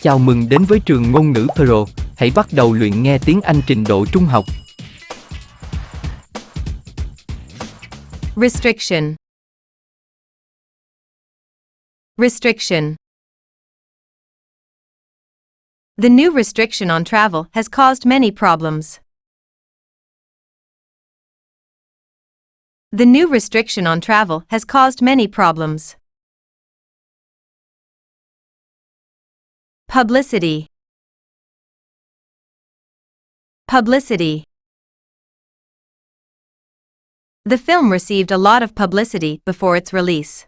Chào mừng đến với trường ngôn ngữ Pro. Hãy bắt đầu luyện nghe tiếng Anh trình độ trung học. Restriction. Restriction. The new restriction on travel has caused many problems. The new restriction on travel has caused many problems. Publicity. Publicity. The film received a lot of publicity before its release.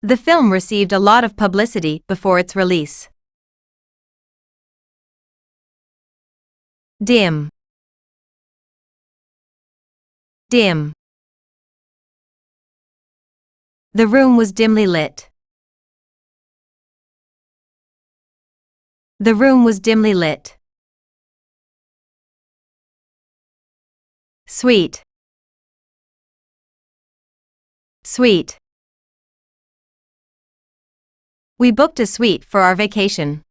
The film received a lot of publicity before its release. Dim. Dim. The room was dimly lit. The room was dimly lit. Sweet. Sweet. We booked a suite for our vacation.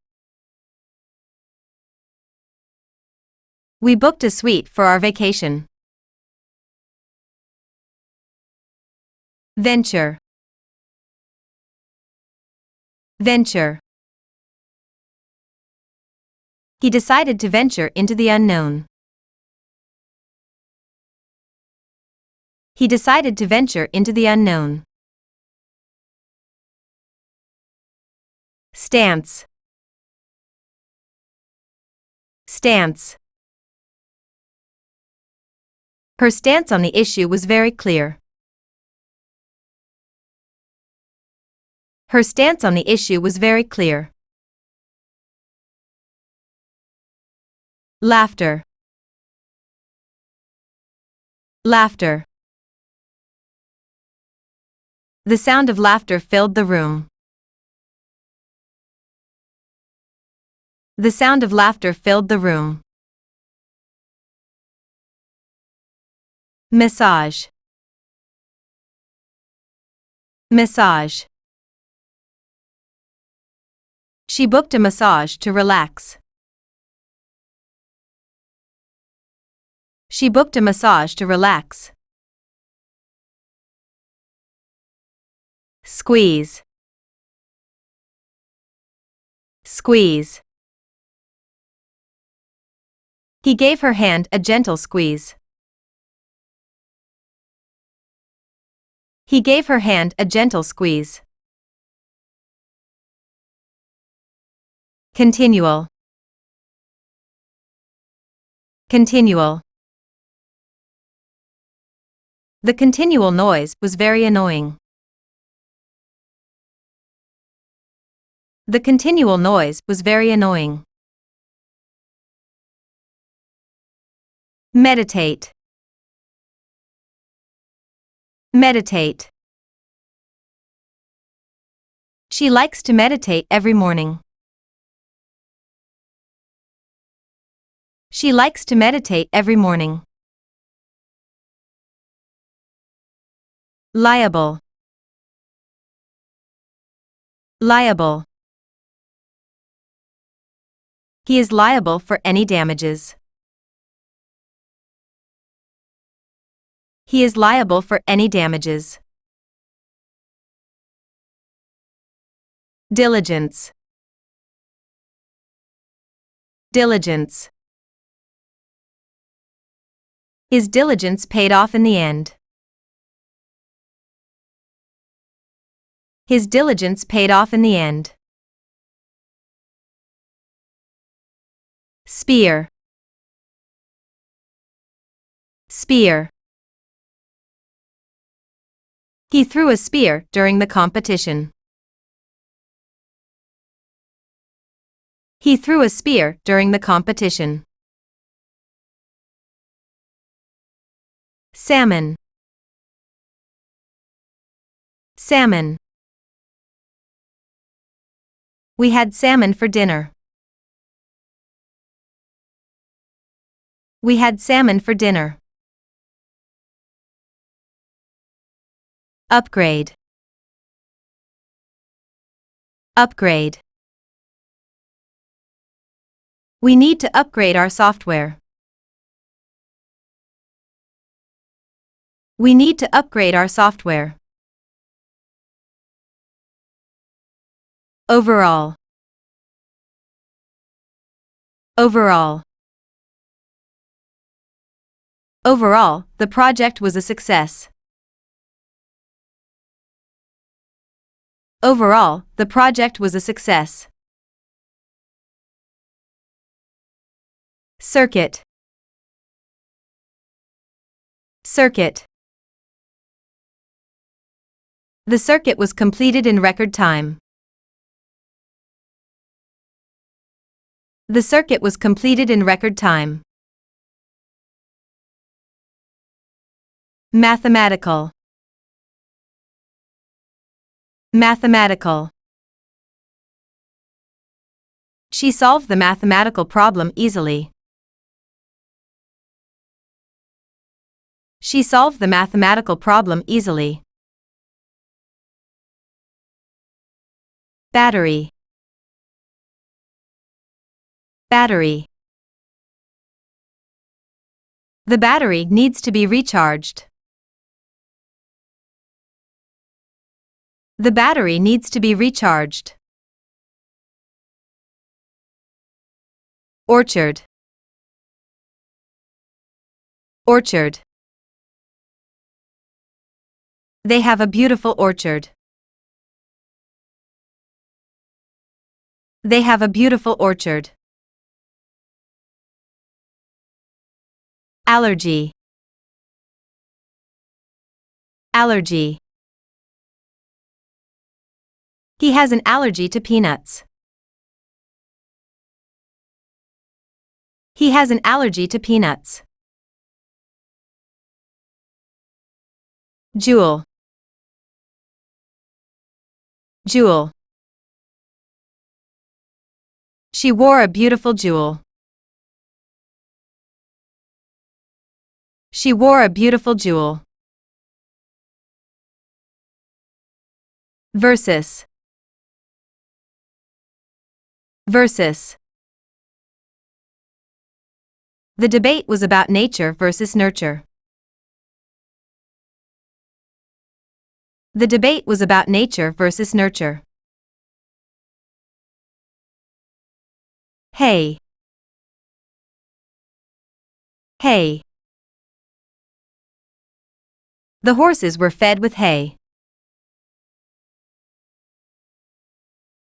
We booked a suite for our vacation. Venture. Venture. He decided to venture into the unknown. He decided to venture into the unknown. Stance. Stance. Her stance on the issue was very clear. Her stance on the issue was very clear. Laughter. Laughter. The sound of laughter filled the room. The sound of laughter filled the room. Massage. Massage. She booked a massage to relax. She booked a massage to relax. Squeeze. Squeeze. He gave her hand a gentle squeeze. He gave her hand a gentle squeeze. Continual. Continual. The continual noise was very annoying. The continual noise was very annoying. Meditate. Meditate. She likes to meditate every morning. She likes to meditate every morning. Liable. Liable. He is liable for any damages. He is liable for any damages. Diligence. Diligence. His diligence paid off in the end. His diligence paid off in the end. Spear. Spear. He threw a spear during the competition. He threw a spear during the competition. Salmon. Salmon. We had salmon for dinner. We had salmon for dinner. Upgrade. Upgrade. We need to upgrade our software. We need to upgrade our software. Overall. Overall. Overall, the project was a success. Overall, the project was a success. Circuit. Circuit. The circuit was completed in record time. The circuit was completed in record time. Mathematical. Mathematical. She solved the mathematical problem easily. She solved the mathematical problem easily. Battery. Battery. The battery needs to be recharged. The battery needs to be recharged. Orchard. Orchard. They have a beautiful orchard. They have a beautiful orchard. Allergy. Allergy. He has an allergy to peanuts. He has an allergy to peanuts. Jewel. Jewel. She wore a beautiful jewel. She wore a beautiful jewel. Versus. Versus. The debate was about nature versus nurture. The debate was about nature versus nurture. Hay. Hay. The horses were fed with hay.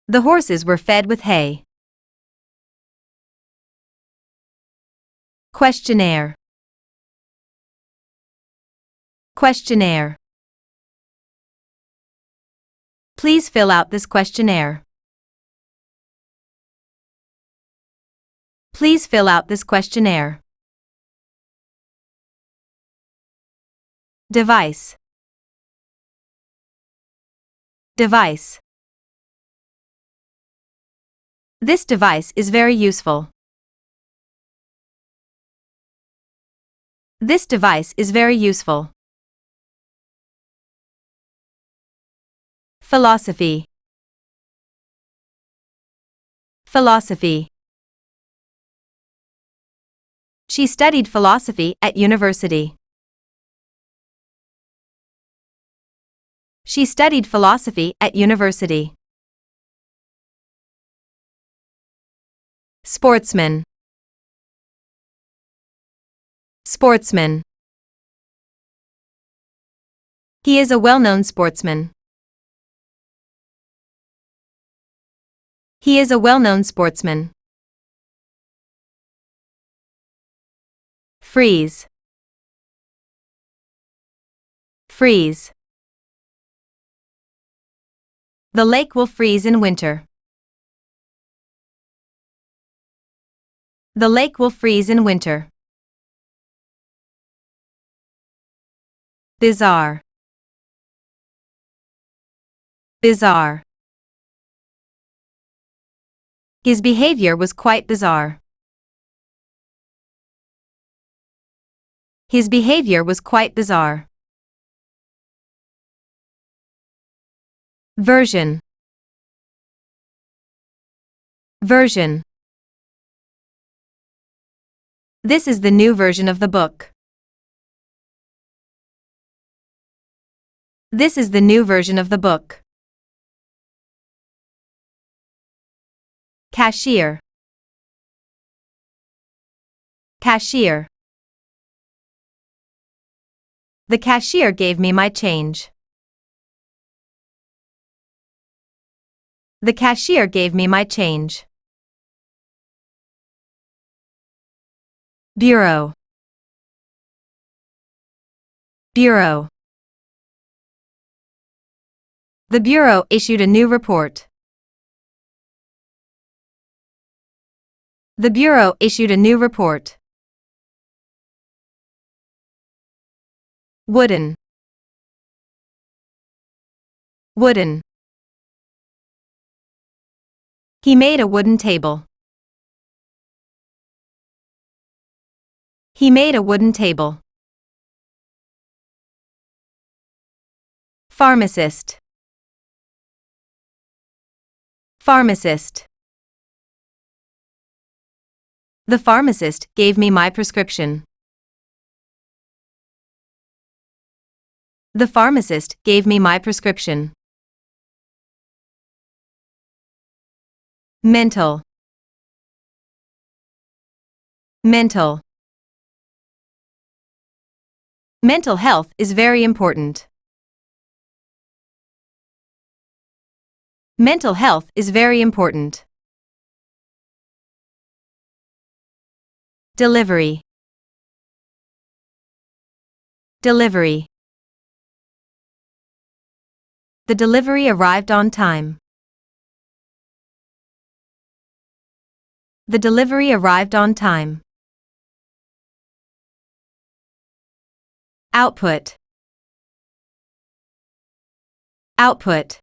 The horses were fed with hay. Questionnaire. Questionnaire. Please fill out this questionnaire. Please fill out this questionnaire. Device. Device. This device is very useful. This device is very useful. Philosophy. Philosophy. She studied philosophy at university. She studied philosophy at university. Sportsman. Sportsman. He is a well-known sportsman. He is a well-known sportsman. Freeze. Freeze. The lake will freeze in winter. The lake will freeze in winter. Bizarre. Bizarre. His behavior was quite bizarre. His behavior was quite bizarre. Version. Version. This is the new version of the book. This is the new version of the book. Cashier. Cashier. The cashier gave me my change. The cashier gave me my change. Bureau. Bureau. The Bureau issued a new report. The Bureau issued a new report. Wooden. Wooden. He made a wooden table. He made a wooden table. Pharmacist. Pharmacist. The pharmacist gave me my prescription. The pharmacist gave me my prescription. Mental. Mental. Mental health is very important. Mental health is very important. Delivery. Delivery. The delivery arrived on time. The delivery arrived on time. Output. Output.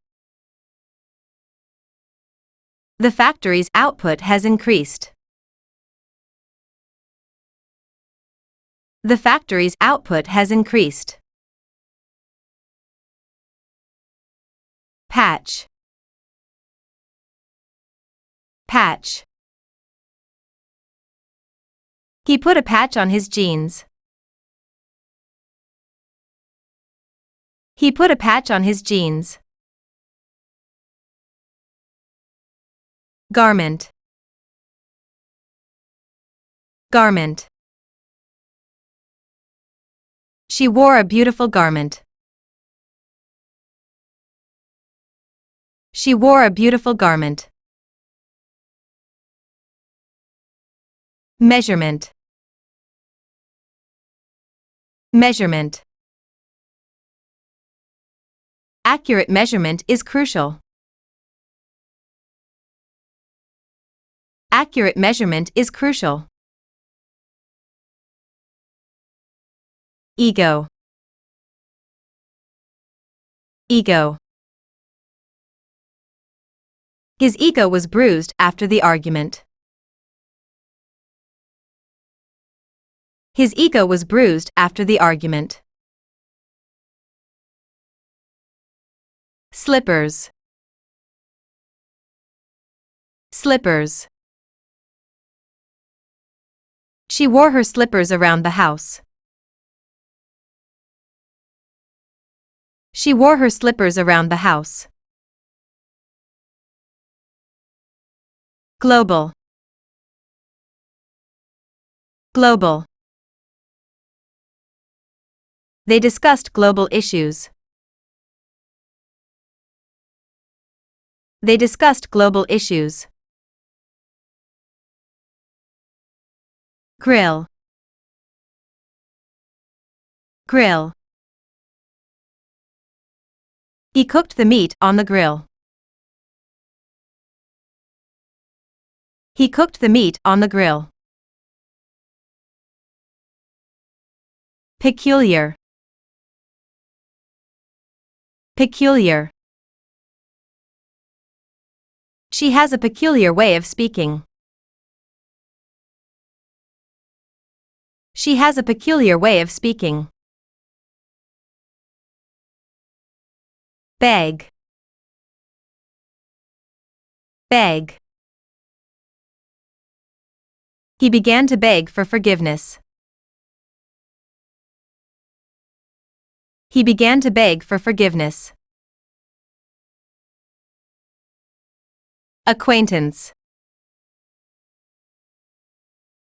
The factory's output has increased. The factory's output has increased. Patch. Patch. He put a patch on his jeans. He put a patch on his jeans. Garment. Garment. She wore a beautiful garment. She wore a beautiful garment. Measurement. Measurement. Accurate measurement is crucial. Accurate measurement is crucial. Ego. Ego. His ego was bruised after the argument. His ego was bruised after the argument. Slippers. Slippers. She wore her slippers around the house. She wore her slippers around the house. Global. Global. They discussed global issues. They discussed global issues. Grill. Grill. He cooked the meat on the grill. He cooked the meat on the grill. Peculiar. Peculiar. She has a peculiar way of speaking. She has a peculiar way of speaking. Beg. Beg. He began to beg for forgiveness. He began to beg for forgiveness. Acquaintance.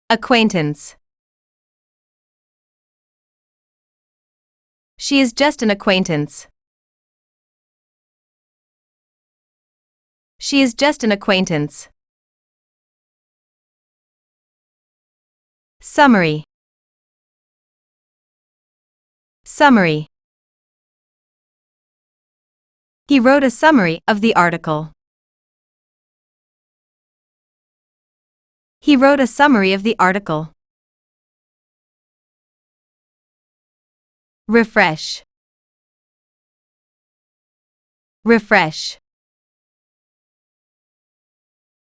Acquaintance. She is just an acquaintance. She is just an acquaintance. Summary. Summary. He wrote a summary of the article. He wrote a summary of the article. Refresh. Refresh.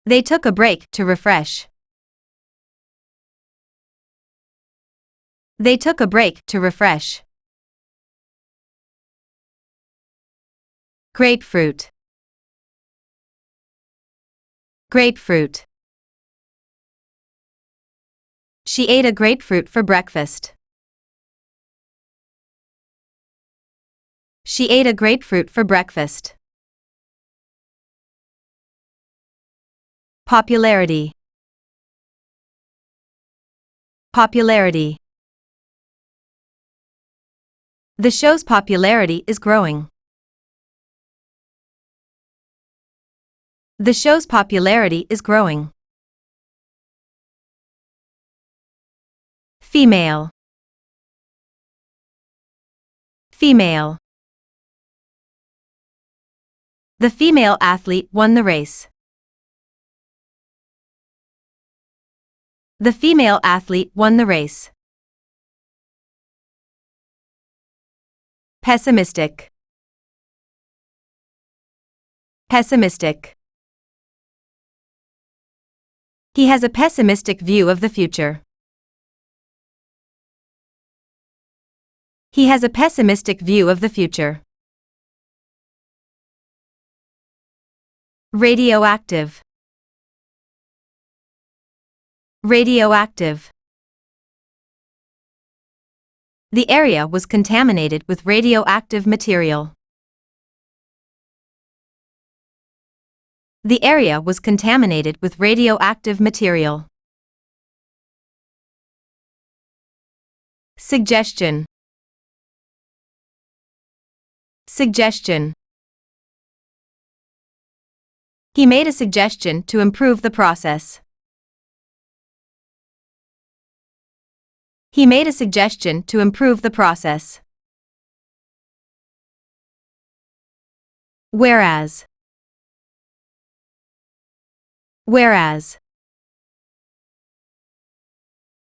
They took a break to refresh. They took a break to refresh. Grapefruit. Grapefruit. She ate a grapefruit for breakfast. She ate a grapefruit for breakfast. Popularity. Popularity. The show's popularity is growing. The show's popularity is growing. Female. Female. The female athlete won the race. The female athlete won the race. Pessimistic. Pessimistic. He has a pessimistic view of the future. He has a pessimistic view of the future. Radioactive. Radioactive. The area was contaminated with radioactive material. The area was contaminated with radioactive material. Suggestion. Suggestion. He made a suggestion to improve the process. He made a suggestion to improve the process. Whereas. Whereas.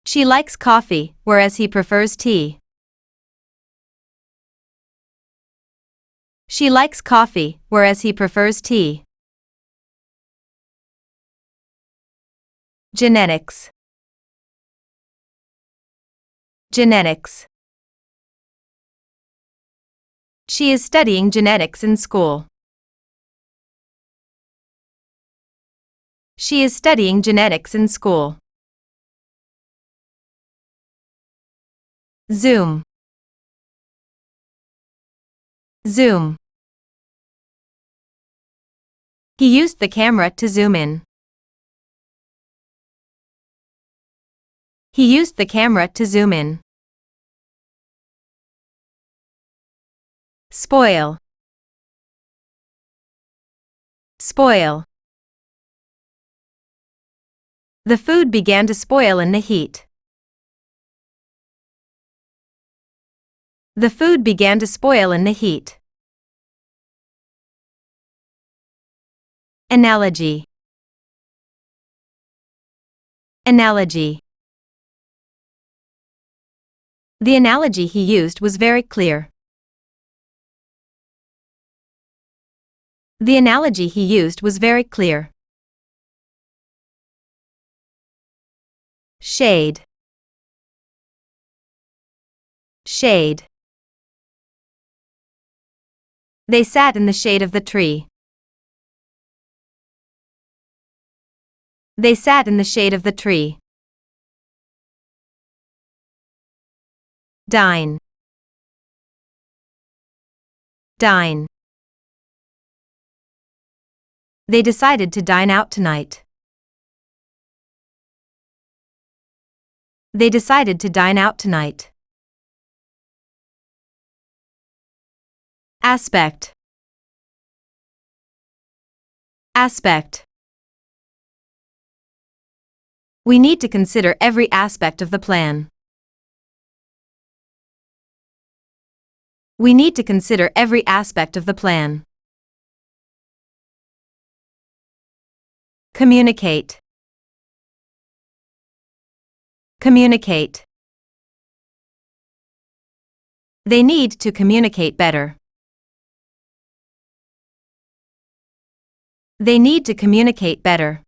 She likes coffee, whereas he prefers tea. She likes coffee, whereas he prefers tea. Genetics. Genetics. She is studying genetics in school. She is studying genetics in school. Zoom. Zoom. He used the camera to zoom in. He used the camera to zoom in. Spoil. Spoil. The food began to spoil in the heat. The food began to spoil in the heat. Analogy. Analogy. The analogy he used was very clear. The analogy he used was very clear. Shade. Shade. They sat in the shade of the tree. They sat in the shade of the tree. dine, dine. They decided to dine out tonight. They decided to dine out tonight. Aspect, aspect. We need to consider every aspect of the plan. We need to consider every aspect of the plan. Communicate, communicate. They need to communicate better. They need to communicate better.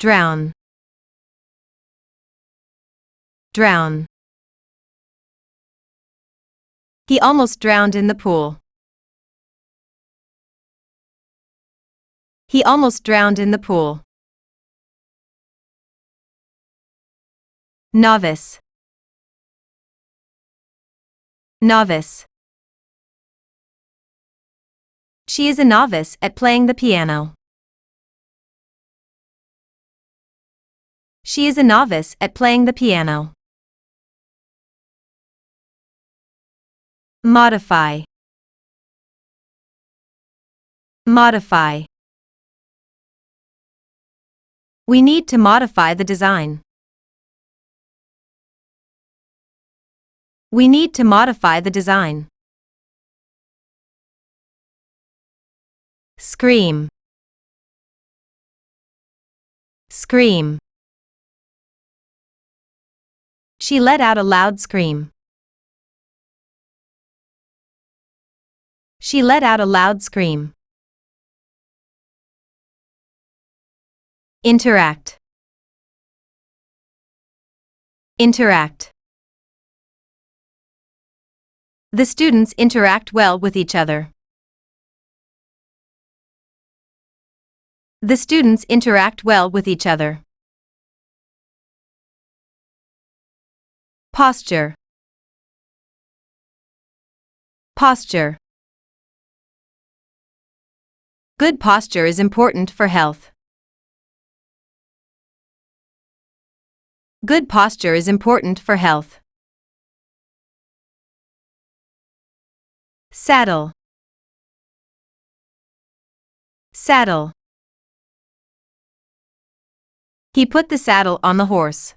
Drown, drown. He almost drowned in the pool. He almost drowned in the pool. Novice, novice. She is a novice at playing the piano. She is a novice at playing the piano. Modify, modify. We need to modify the design. We need to modify the design. Scream, scream. She let out a loud scream. She let out a loud scream. Interact, interact. The students interact well with each other. The students interact well with each other. Posture, posture. Good posture is important for health. Good posture is important for health. Saddle, saddle. He put the saddle on the horse.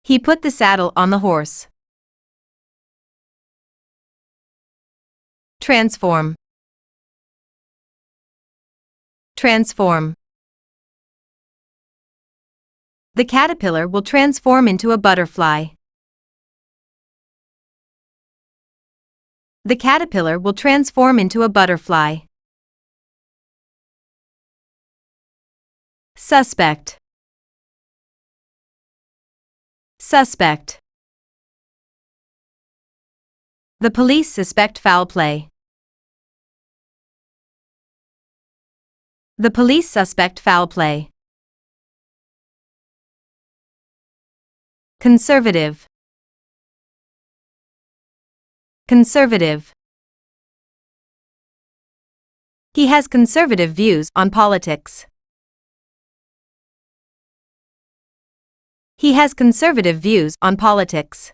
He put the saddle on the horse. Transform, transform. The caterpillar will transform into a butterfly. The caterpillar will transform into a butterfly. Suspect, suspect. The police suspect foul play. The police suspect foul play. Conservative, conservative. He has conservative views on politics. He has conservative views on politics.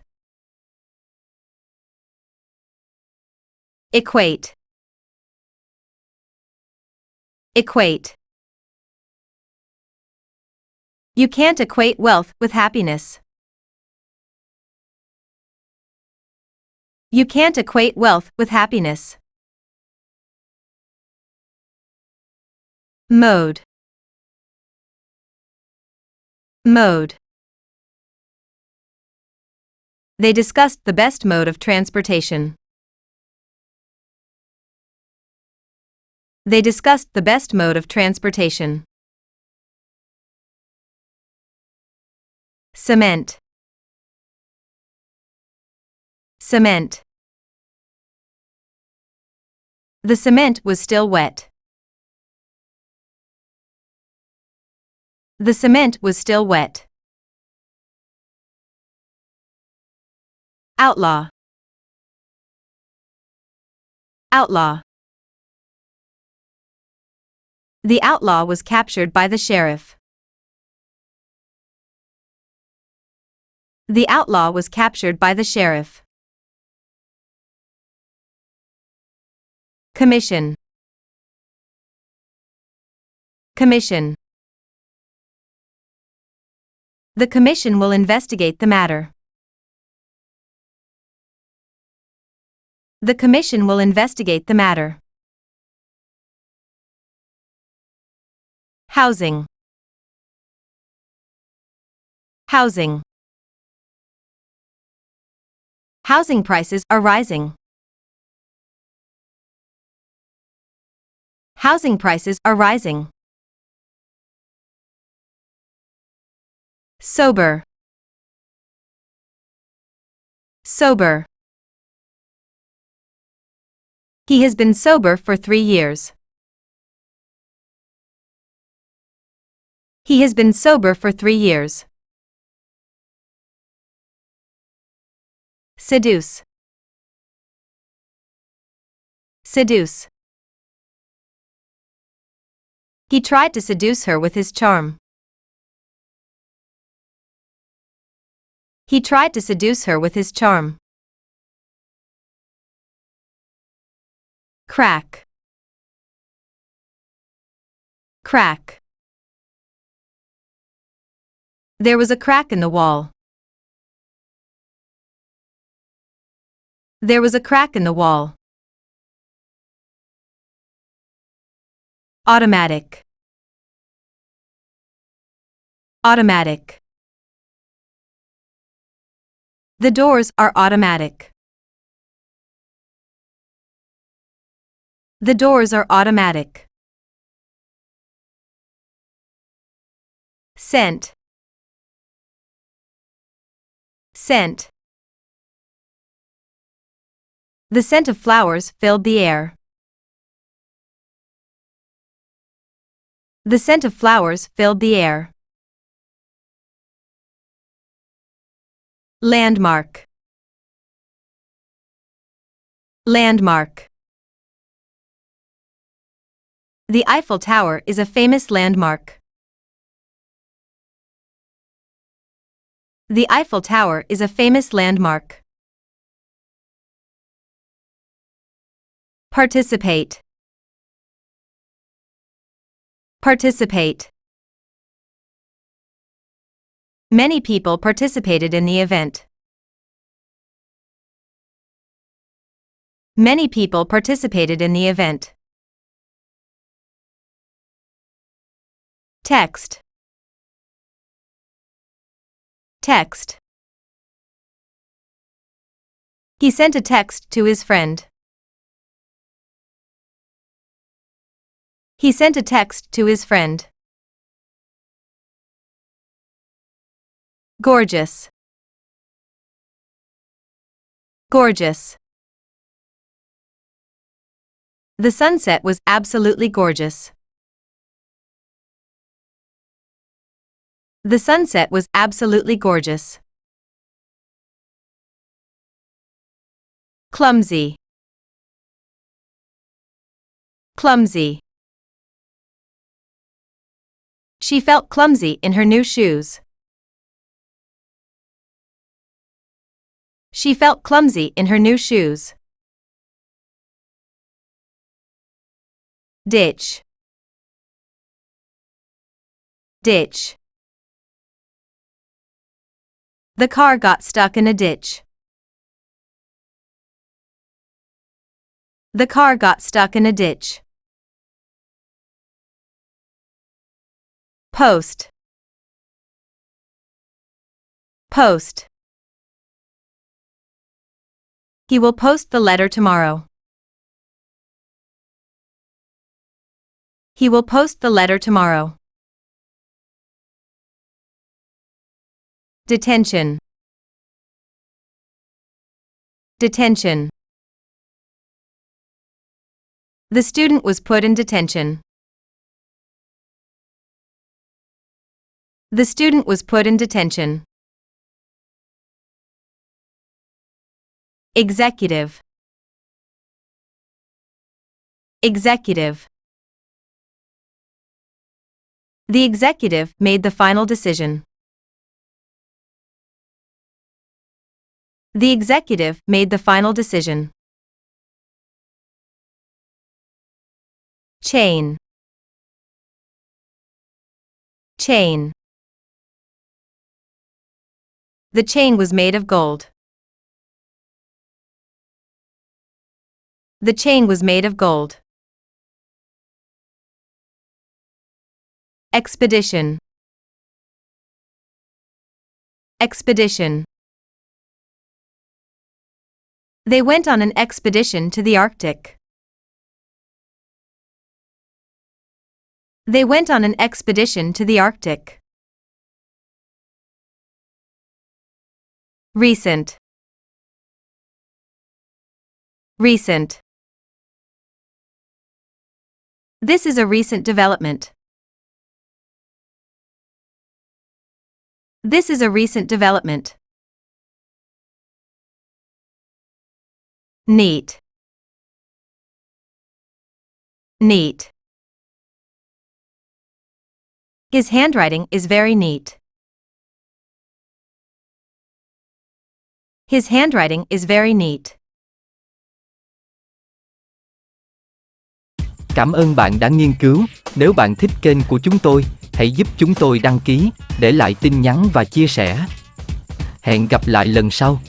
Equate, equate. You can't equate wealth with happiness. You can't equate wealth with happiness. Mode, mode. They discussed the best mode of transportation. They discussed the best mode of transportation. Cement, cement. The cement was still wet. The cement was still wet. Outlaw. Outlaw. The outlaw was captured by the sheriff. The outlaw was captured by the sheriff. Commission. Commission. The commission will investigate the matter. The commission will investigate the matter. Housing. Housing. Housing prices are rising. Housing prices are rising. Sober. Sober. He has been sober for 3 years. He has been sober for 3 years. Seduce. Seduce. He tried to seduce her with his charm. He tried to seduce her with his charm. Crack. Crack. There was a crack in the wall. There was a crack in the wall. Automatic. Automatic. The doors are automatic. The doors are automatic. Scent. Scent. The scent of flowers filled the air. The scent of flowers filled the air. Landmark. Landmark. The Eiffel Tower is a famous landmark. The Eiffel Tower is a famous landmark. Participate. Participate. Many people participated in the event. Many people participated in the event. Text. Text. He sent a text to his friend. He sent a text to his friend. Gorgeous. Gorgeous. The sunset was absolutely gorgeous. The sunset was absolutely gorgeous. Clumsy. Clumsy. She felt clumsy in her new shoes. She felt clumsy in her new shoes. Ditch. Ditch. The car got stuck in a ditch. The car got stuck in a ditch. Post. Post. He will post the letter tomorrow. He will post the letter tomorrow. Detention. Detention. The student was put in detention. The student was put in detention. Executive. Executive. The executive made the final decision. The executive made the final decision. Chain. Chain. The chain was made of gold. The chain was made of gold. Expedition. Expedition. They went on an expedition to the Arctic. They went on an expedition to the Arctic. Recent. Recent. This is a recent development. This is a recent development. Neat. Neat. His handwriting is very neat. His handwriting is very neat. Cảm ơn bạn đã nghiên cứu. Nếu bạn thích kênh của chúng tôi, hãy giúp chúng tôi đăng ký, để lại tin nhắn và chia sẻ. Hẹn gặp lại lần sau.